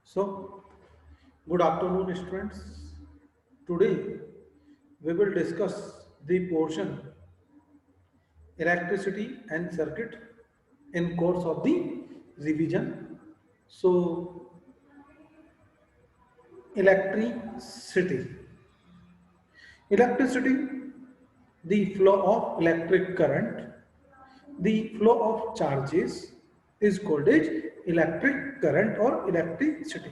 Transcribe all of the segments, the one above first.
So, good afternoon, students. Today, we will discuss the portion electricity and circuit in course of the revision. So, electricity. Electricity, the flow of electric current, the flow of charges is called as electric current or electricity.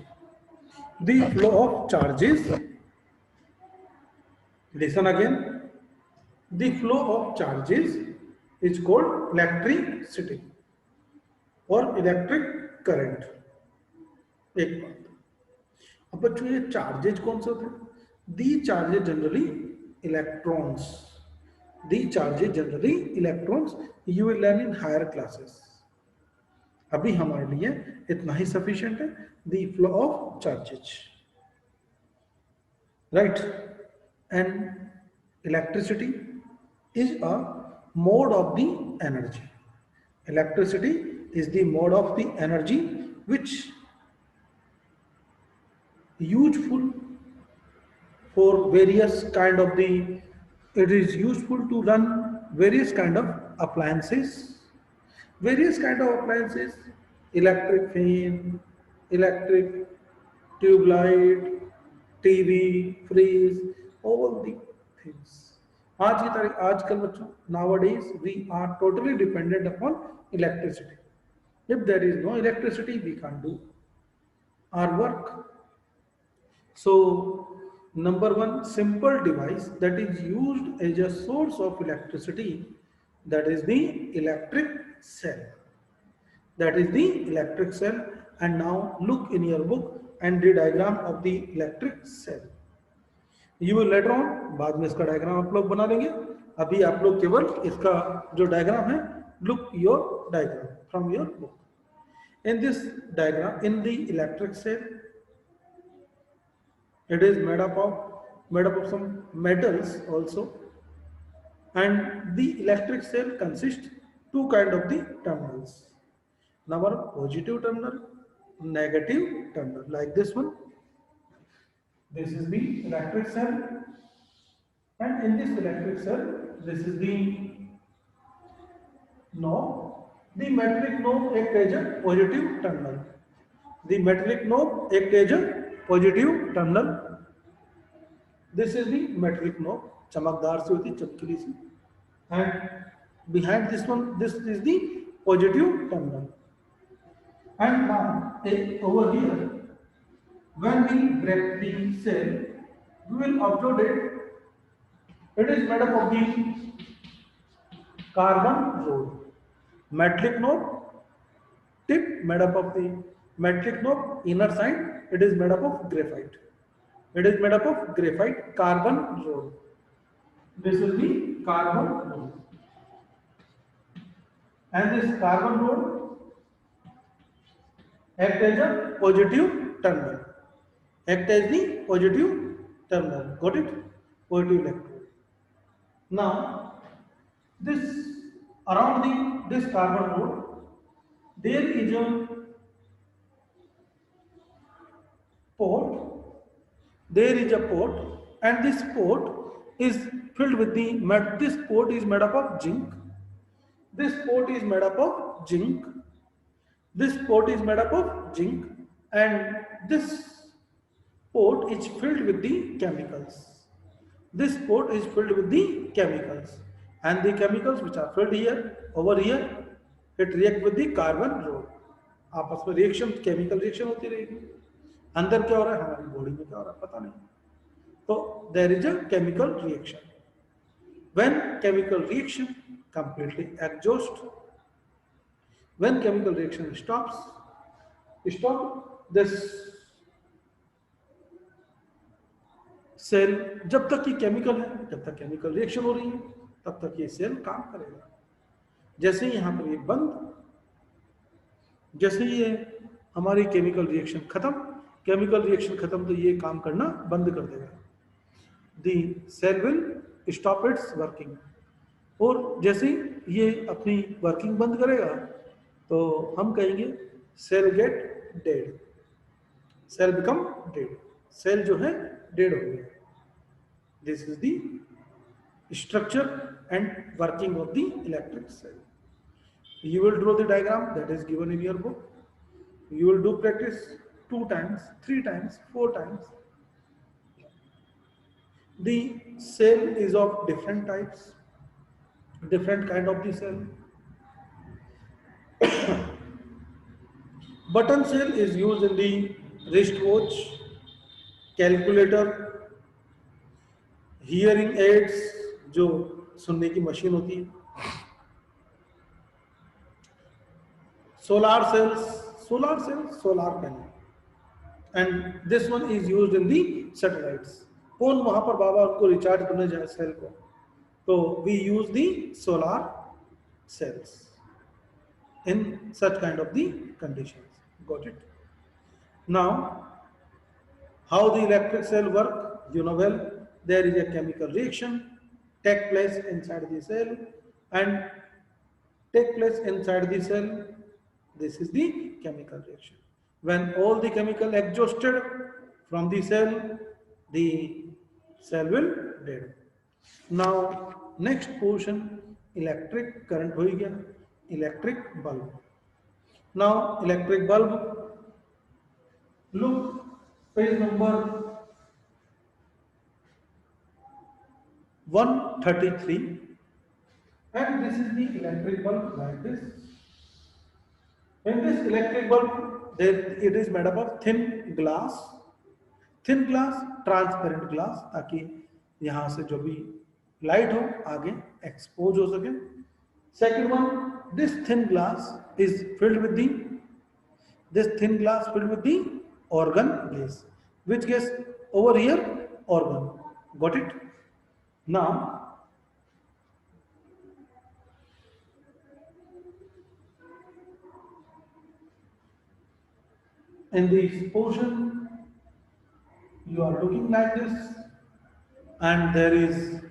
The flow of charges, listen again, the flow of charges is called electricity or electric current. एक बात, अब बच्चों ये charges कौन से होते हैं? The charges generally electrons, the charges generally electrons, you will learn in higher classes. अभी हमारे लिए इतना ही सफिशिएंट है, the flow of charges, right. And electricity is a mode of the energy. Electricity is the mode of the energy which useful for various kind of the, it is useful to run various kind of appliances, electric fan, electric tube light, TV, fridge, all the things. आज की तारीख आजकल बच्चों nowadays we are totally dependent upon electricity. If there is no electricity, we can't do our work. So, number one simple device that is used as a source of electricity, that is the electric cell. That is the electric cell. And now look in your book and the diagram of the electric cell. You will later on, बाद में इसका diagram आप लोग बना लेंगे. अभी आप लोग केवल इसका जो डायग्राम है, look your diagram from your book. In this diagram, in the electric cell, it is made up of some metals also, and the electric cell consists two kind of the terminals. Number positive terminal, negative terminal, like this one. This is the electric cell, and in this electric cell, this is the knob. The metallic knob act as a positive terminal. The metallic knob act as a positive terminal. This is the metallic knob, चमकदार सी होती, चमकीली सी. And behind this one, this is the positive terminal. And now over here, when we break the cell, we will observe that it is made up of the carbon rod. Metallic knob tip made up of the metallic knob, inner side it is made up of graphite. It is made up of graphite carbon rod. This is the carbon rod, and this carbon rod act as a positive terminal. Act as the positive terminal. Got it? Positive electrode. Now, this around this carbon rod, there is a port. There is a port, and this port is filled with the this port is made up of zinc. This port is made up of zinc. This port is made up of zinc, and this port is filled with the chemicals. This port is filled with the chemicals, and the chemicals which are filled here, over here, it react with the carbon rod. आपस में reaction, chemical reaction होती रहेगी. अंदर क्या हो रहा है, हमारी बॉडी में क्या हो रहा है पता नहीं. तो there is a chemical reaction. When chemical reaction completely exhaust, when chemical reaction stop this cell, जब तक ये केमिकल है, जब तक केमिकल रिएक्शन हो रही है, तब तक ये सेल काम करेगा. जैसे ही यहाँ पर ये बंद, जैसे ही ये हमारी केमिकल रिएक्शन खत्म, तो ये काम करना बंद कर देगा. The cell will stop its working. और जैसे ही ये अपनी वर्किंग बंद करेगा, तो हम कहेंगे cell get dead. Cell become dead, cell जो है डेड हो गया। This is the structure and working of the electric cell. You will draw the diagram that is given in your book. You will do practice 2 times, 3 times, 4 times. The cell is of different types, different kind of the cell. Button cell is used in the wristwatch, calculator, hearing aids, जो सुनने की machine होती है, solar cells, solar panel, and this one is used in the satellites. कौन वहां पर बाबा उनको recharge करने जाए सेल को, तो we use the solar cells in such kind of the conditions. Got it? Now, how the electric cell work? You know well, there is a chemical reaction take place inside the cell, and take place inside the cell. This is the chemical reaction. When all the chemical exhausted from the cell will dead. Now next portion, electric current हो गया, electric bulb. Now electric bulb, look page number 133, and this is the electric bulb like this. In this electric bulb, it is made up of thin glass, transparent glass, ताकि यहाँ से जो भी light हो आगे expose हो सके. Second one, this thin glass is filled with the organ gas. Which gas? Over here, organ. Got it? Now, in this portion, you are looking like this, and there is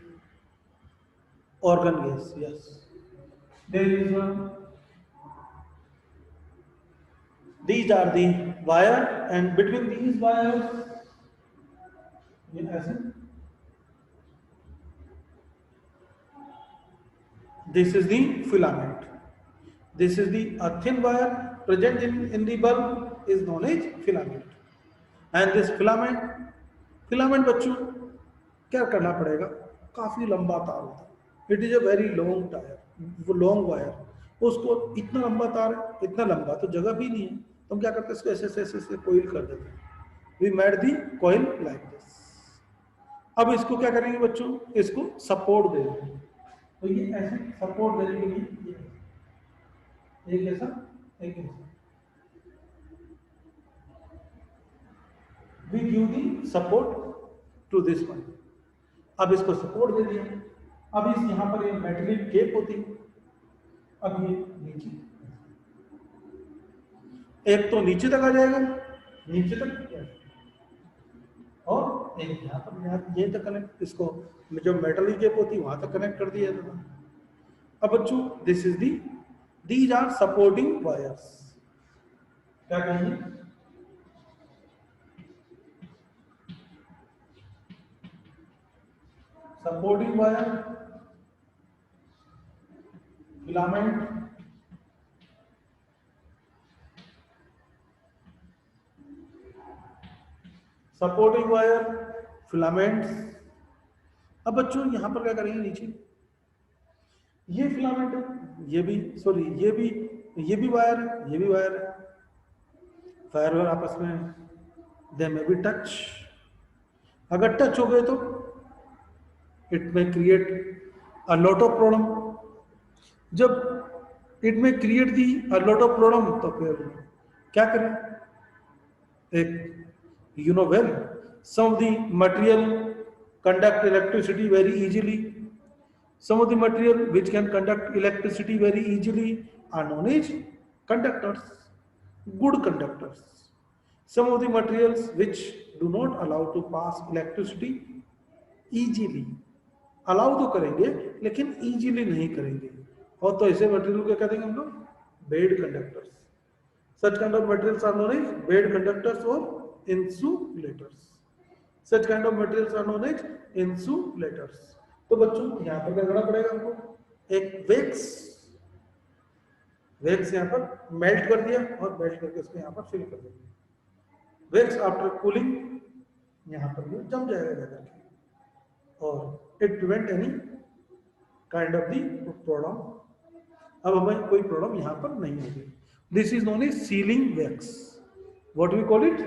organ gas. Yes, there is one. These are the wire, and between these wires, this is the filament. This is the thin wire present in the bulb is known as filament. And this filament बच्चों क्या करना पड़ेगा, काफी लंबा तार होता है. It is a very long tyre, वो लॉन्ग वायर, उसको इतना लंबा तार, इतना लंबा तो जगह भी नहीं है, तो हम क्या करते हैं, इसको ऐसे कोइल कर देते हैं. We made the coil like this. अब इसको क्या करेंगे बच्चों, इसको सपोर्ट दे देंगे. तो ये ऐसे सपोर्ट देने के लिए एक ऐसा, एक ऐसा, we give the support to this one. अब इसको सपोर्ट दे दिया. अब इस यहाँ पर ये मेटलिक केप होती है. अब ये नीचे, एक तो नीचे तक आ जाएगा, नीचे तक, और एक यहाँ पर ये तक कनेक्ट, इसको जो मेटलिक केप होती है वहां तक कनेक्ट कर दिया जाता है. अब बच्चों this is these are supporting wires. क्या कहेंगे, supporting wire, filament, supporting wire, filaments. अब बच्चों यहां पर क्या करेंगे, नीचे ये फिलामेंट है, ये भी सॉरी ये भी वायर है, ये भी वायर है. वायर आपस में दे में भी टच. अगर टच हो गए तो it may create a lot of problem. जब it may create a lot of problem, तो फिर क्या करें, एक you know well, some of the material conduct electricity very easily. Some of the material which can conduct electricity very easily are known as conductors, good conductors. Some of the materials which do not allow to pass electricity easily, allow तो करेंगे लेकिन easily नहीं करेंगे, और तो ऐसे material को क्या देंगे हम लोग, bad conductors. Such kind of materials are known as bad conductors और insulators. Such kind of materials are known as insulators. तो बच्चों यहाँ पर क्या करना पड़ेगा हमको, एक वैक्स, वैक्स यहाँ पर मेल्ट कर दिया और मेल्ट करके उसको यहाँ पर फिल कर दिया। वैक्स आफ्टर कूलिंग यहाँ पर ये जम जाएगा जाकर के और it prevent any kind of the problem. अब हमें कोई प्रॉब्लम यहाँ पर नहीं होगी। This is known as sealing wax. What we call it,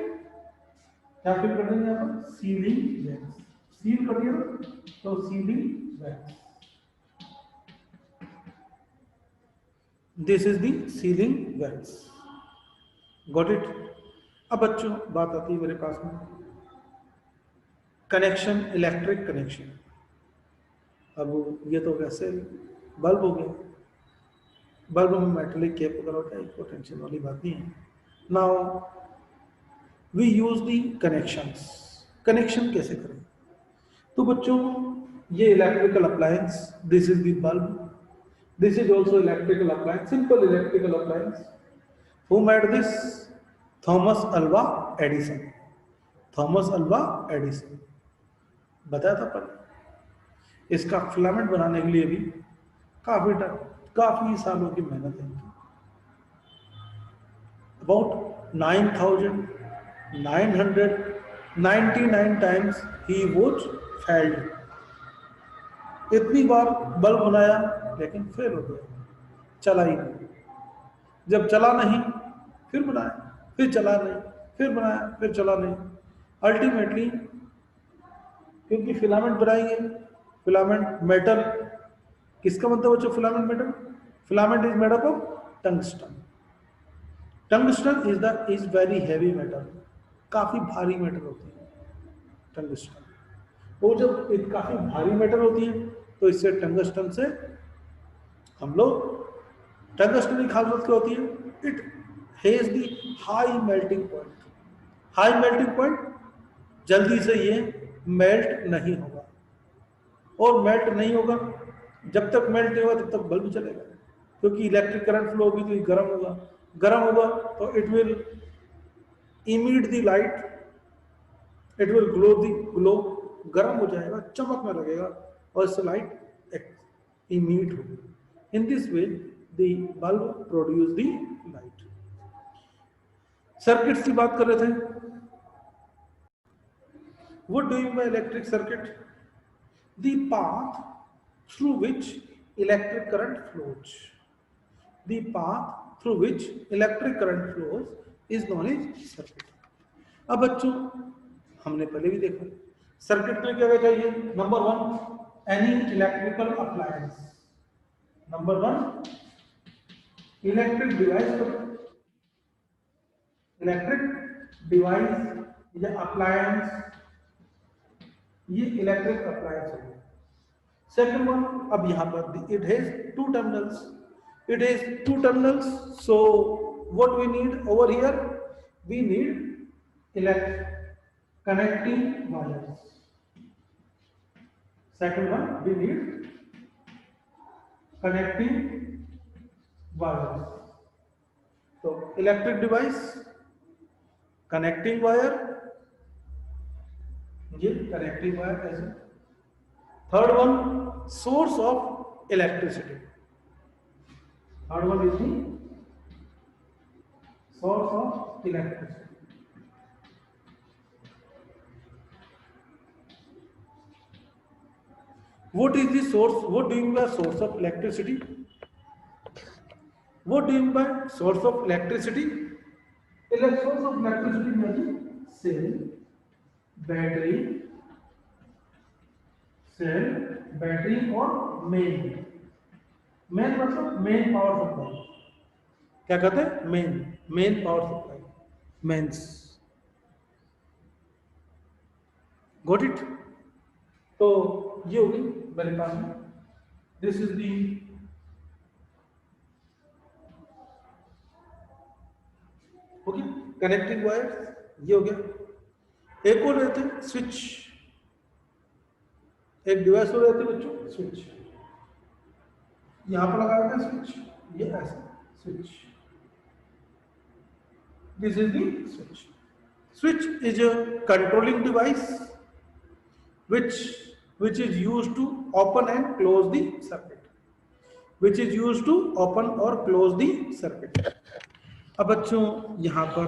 क्या फिल कर देंगे यहाँ पर, सीलिंग वैक्स। सील कर दिया तो sealing wax, this is the sealing wax. Got it. अब बच्चों बात आती है मेरे पास में कनेक्शन, इलेक्ट्रिक कनेक्शन। अब ये तो वैसे बल्ब हो गया, बल्ब में मेटेलिक कैप वगैरह होता है, कोई टेंशन वाली बात नहीं है। Now we use the connections. Connection कैसे करें, तो बच्चों ये electrical appliance, this is the bulb, this is also electrical appliance, simple electrical appliance. Who made this, Thomas Alva Edison. Thomas Alva Edison बताया था पर इसका फिलामेंट बनाने के लिए भी काफी सालों की मेहनत है। About 9,999 times he was failed. इतनी बार बल्ब बनाया लेकिन फेल हो गया, चला ही नहीं। जब चला नहीं फिर बनाया, फिर चला नहीं, फिर बनाया, फिर चला नहीं। अल्टीमेटली क्योंकि फिलामेंट बनाएंगे, फिलामेंट मेटल, किसका बनता है बच्चों filament metal, filament is made up of tungsten. Tungsten is very heavy metal, काफी भारी मेटल होती है टंगस्टन। वो जब काफी भारी मेटल होती है तो इससे टंगस्टन से हम लोग, टंगस्टन की खासियत क्या होती है, it has the high melting point. High melting point, जल्दी से ये मेल्ट नहीं होगा, और मेल्ट नहीं होगा, जब तक मेल्ट नहीं होगा तब तक बल्ब चलेगा, क्योंकि इलेक्ट्रिक करंट फ्लो होगी तो ये गर्म होगा, गर्म होगा तो it will emit the light, it will glow, गर्म हो जाएगा, चमकने लगेगा और इससे लाइट इमिट होगी। In this way the bulb produce the light. Circuits की बात कर रहे थे। What do you mean by electric circuit? The path through which electric current flows. The path through which electric current flows is known as circuit. अब बच्चों हमने पहले भी देखा, सर्किट में क्या चाहिए, number one any electrical appliance, number one electric device, electric device या अप्लायंस, ये इलेक्ट्रिक अप्लायंस है। सेकंड वन, अब यहां पर it has two terminals, it has two terminals, so what we need over here, we need electric connecting wires. Second one, we need connecting wires. So electric device, connecting wire, ये connecting wire ऐसे. Third one, source of electricity. Third one is the source of electricity. What is the source? What do you mean by source of electricity? What do you mean by source of electricity? Source of electricity means cell, battery और main. Main मतलब main power supply. क्या कहते हैं? Main power supply. Mains. Got it? तो ये होगी मेरे पास में, this is the okay connecting wires, ये हो गया। एक और रहते हैं स्विच, एक डिवाइस हो रहते हैं बच्चों स्विच, यहां पर लगा रहता है स्विच, ये ऐसा switch, this is the switch. Switch is a controlling device which which is used to open and close the circuit, which is used to open or close the circuit. अब बच्चों यहाँ पर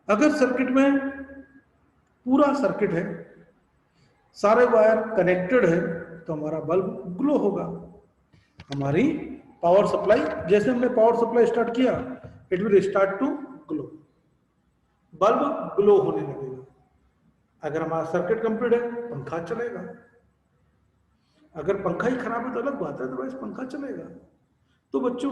अगर सर्किट में पूरा circuit है, सारे wire connected है, तो हमारा बल्ब ग्लो होगा। हमारी पावर सप्लाई, जैसे हमने पावर सप्लाई स्टार्ट किया, it will start to glow, bulb glow होने लगेगा। अगर हमारा सर्किट कंप्लीट है, पंखा चलेगा। अगर पंखा ही खराब है तो अलग बात है, अदरवाइज पंखा चलेगा। तो बच्चों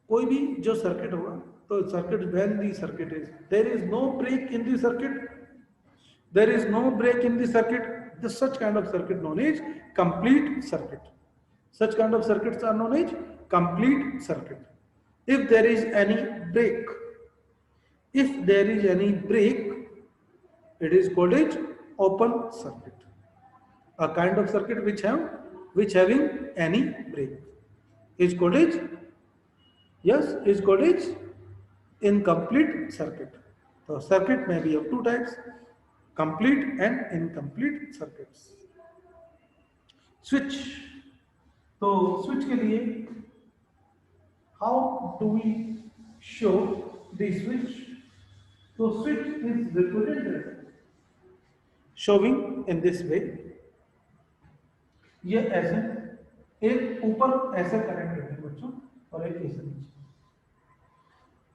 कोई भी जो सर्किट होगा, तो circuit when the circuit is there is no break in the circuit, there is no break in the circuit, this such kind of circuit known as complete circuit. Such kind of circuits are known as complete circuit. If there is any break, if there is any break, it is called as open circuit. A kind of circuit which having any break is called as, yes, is called as incomplete circuit. So circuit may be of two types, complete and incomplete circuits. Switch, तो switch के लिए how do we show the switch? तो switch is represented showing in this way. ये ऐसे एक ऊपर ऐसे connected है बच्चों और एक ऐसे नीचे।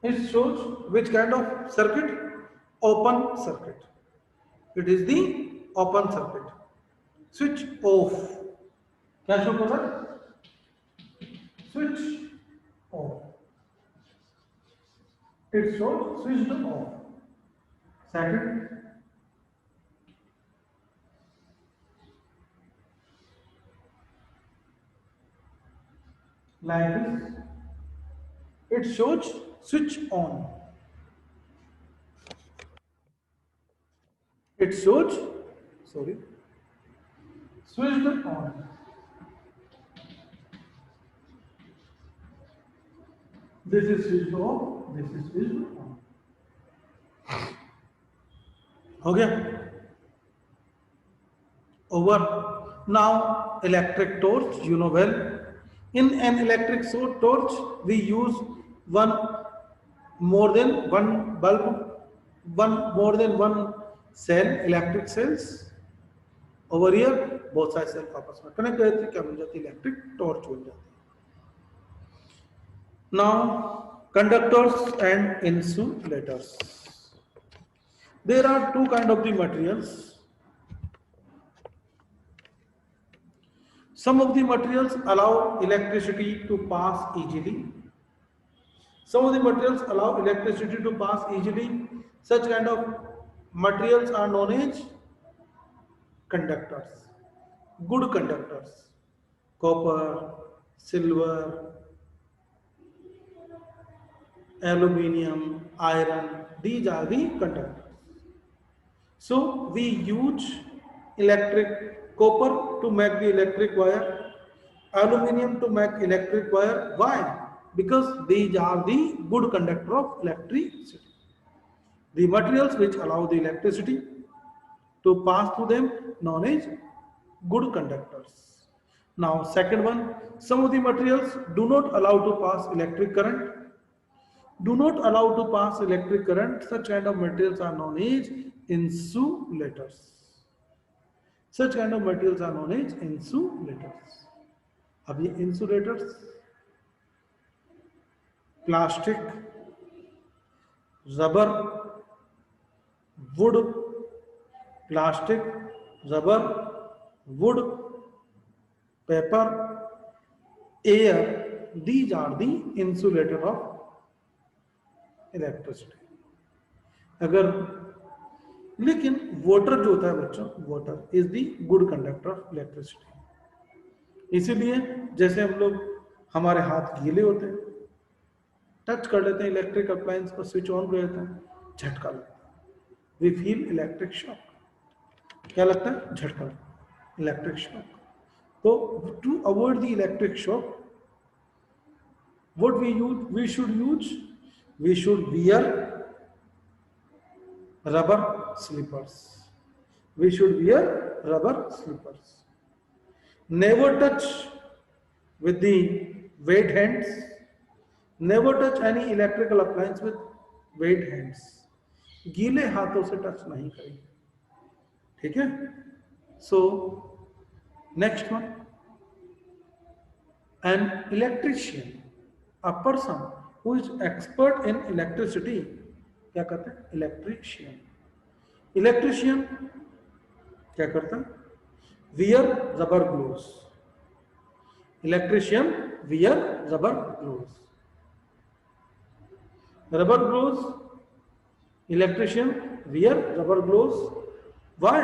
It shows which kind of circuit? Open circuit. It is the open circuit. Switch off. क्या शो कर रहा है? Switch off. It shows switched off. Second, like this. It shows switch on. It shows, switched on. This is switched off, this is switched on. हो गया? Over. Now electric torch, you know well. In an electric torch, we use more than one bulb, more than one cell, electric cells. Over here, बहुत सारे cell आपस में connect रहते हैं, क्या बन जाती है? इलेक्ट्रिक टॉर्च बन जाती है। Now, conductors and insulators. There are two kind of the materials. Some of the materials allow electricity to pass easily. Some of the materials allow electricity to pass easily. Such kind of materials are known as conductors, good conductors. Copper, silver, aluminium, iron, these are the conductors. So we use copper to make the electric wire, aluminium to make electric wire. Why? Because these are the good conductor of electricity. The materials which allow the electricity to pass through them known as good conductors. Now second one, some of the materials do not allow to pass electric current. Do not allow to pass electric current. Such kind of materials are known as insulators. Such kind of materials are known as insulators. अब ये insulators plastic, rubber, wood, plastic, rubber, wood, paper, air, these are the insulator of electricity. अगर लेकिन water जो होता है बच्चों, water is the good conductor of electricity. इसीलिए जैसे हम लोग हमारे हाथ गीले होते हैं, टच कर लेते हैं इलेक्ट्रिक अप्लायंस को, स्विच ऑन कर देते हैं, झटका लगता है, वी फील इलेक्ट्रिक शॉक। क्या लगता है? झटका, इलेक्ट्रिक शॉक। तो to avoid the electric shock, what we should use, we should wear rubber slippers. We should wear rubber slippers. Never touch with the wet hands. Never touch any electrical appliance with wet hands. गीले हाथों से touch नहीं करेंगे, ठीक है? So next one, an electrician, a person who is expert in electricity, क्या कहते हैं? इलेक्ट्रीशियन. इलेक्ट्रीशियन क्या करता है? Wear rubber gloves. Electrician wear rubber gloves. Rubber gloves, electrician wear rubber gloves. Why?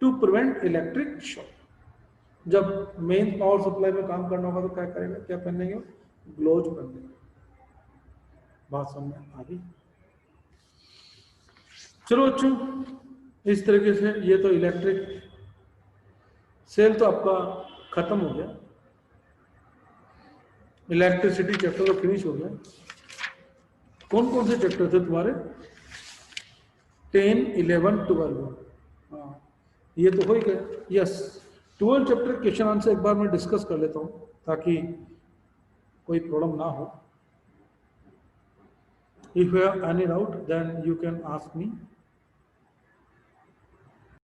To prevent electric shock. जब main power supply में काम करना होगा तो क्या करेगा? क्या पहनेंगे? ग्लोव्स पहनेंगे. बात समझ में आ गई? चलो बच्चों, इस तरीके से ये तो इलेक्ट्रिक सेल तो आपका खत्म हो गया. इलेक्ट्रिसिटी चैप्टर तो फिनिश हो गया. कौन कौन से चैप्टर थे तुम्हारे? 10, 11, 12. हाँ, ये तो हो ही गया. यस, 12 चैप्टर क्वेश्चन आंसर एक बार मैं डिस्कस कर लेता हूँ ताकि कोई प्रॉब्लम ना हो. If you have any doubt, then you can ask me.